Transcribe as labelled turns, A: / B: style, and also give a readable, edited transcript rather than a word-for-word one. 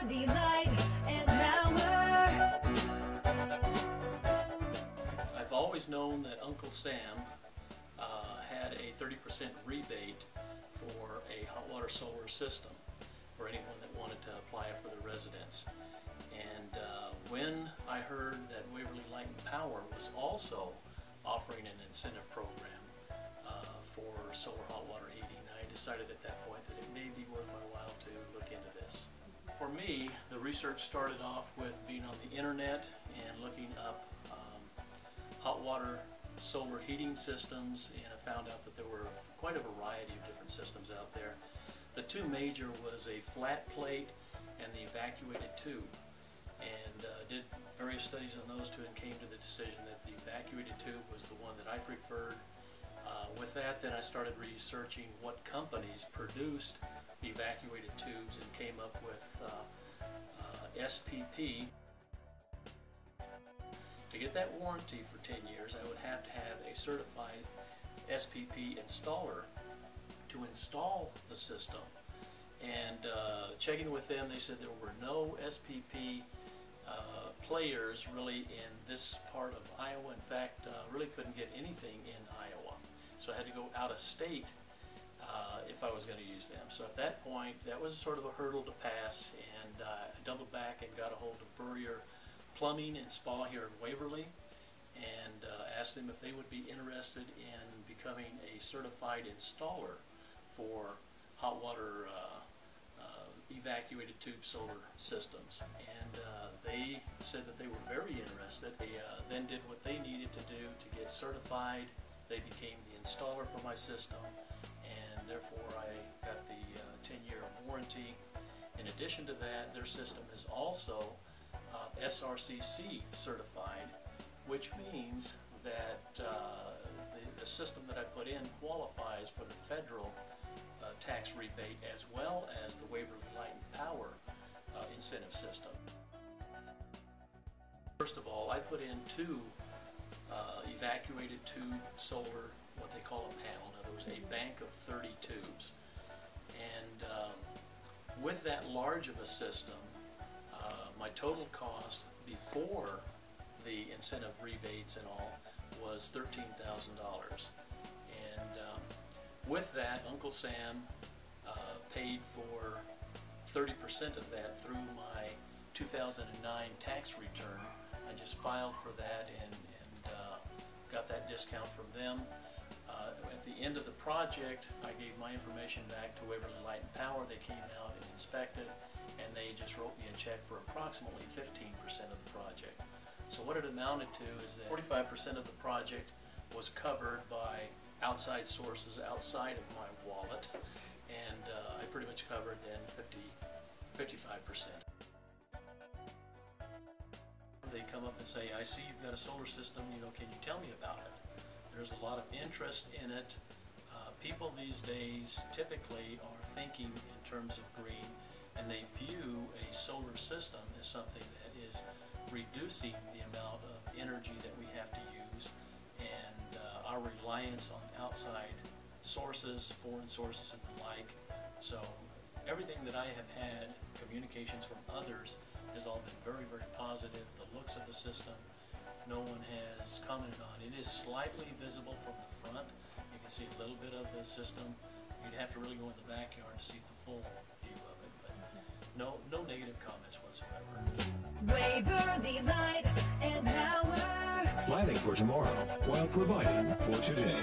A: Waverly light and power.
B: I've always known that Uncle Sam had a 30% rebate for a hot water solar system for anyone that wanted to apply it for their residence. And when I heard that Waverly Light and Power was also offering an incentive program for solar hot water heating, I decided at that point that it may be worth my while to look into this. For me, the research started off with being on the internet and looking up hot water solar heating systems, and I found out that there were quite a variety of different systems out there. The two major was a flat plate and the evacuated tube, and did various studies on those two and came to the decision that the evacuated tube was the one that I preferred. With that, then I started researching what companies produced the evacuated tubes and came up with SPP. To get that warranty for 10 years, I would have to have a certified SPP installer to install the system. And checking with them, they said there were no SPP players really in this part of Iowa. In fact, really couldn't get anything in Iowa. So I had to go out of state if I was going to use them. So at that point, that was sort of a hurdle to pass, and I doubled back and got a hold of Burrier Plumbing and Spa here in Waverly, and asked them if they would be interested in becoming a certified installer for hot water evacuated tube solar systems. And they said that they were very interested. They then did what they needed to do to get certified. They became the installer for my system, and therefore I got the 10-year warranty. In addition to that, their system is also SRCC certified, which means that the system that I put in qualifies for the federal tax rebate as well as the Waverly Light and Power incentive system. First of all, I put in two evacuated tube solar, what they call a panel. In other words, a bank of 30 tubes. And with that large of a system, my total cost before the incentive rebates and all was $13,000. And with that, Uncle Sam paid for 30% of that through my 2009 tax return. I just filed for that and got that discount from them. At the end of the project, I gave my information back to Waverly Light and Power. They came out and inspected, and they just wrote me a check for approximately 15% of the project. So what it amounted to is that 45% of the project was covered by outside sources outside of my wallet, and I pretty much covered then 55%. They come up and say, I see you've got a solar system, can you tell me about it? There's a lot of interest in it. People these days typically are thinking in terms of green, and they view a solar system as something that is reducing the amount of energy that we have to use, and our reliance on outside sources, foreign sources and the like. So everything that I have had, communications from others, has all been very, very positive. The looks of the system, no one has commented on. It is slightly visible from the front. You can see a little bit of the system. You'd have to really go in the backyard to see the full view of it, but no negative comments whatsoever.
A: Waverly light and power.
C: Planning for tomorrow while providing for today.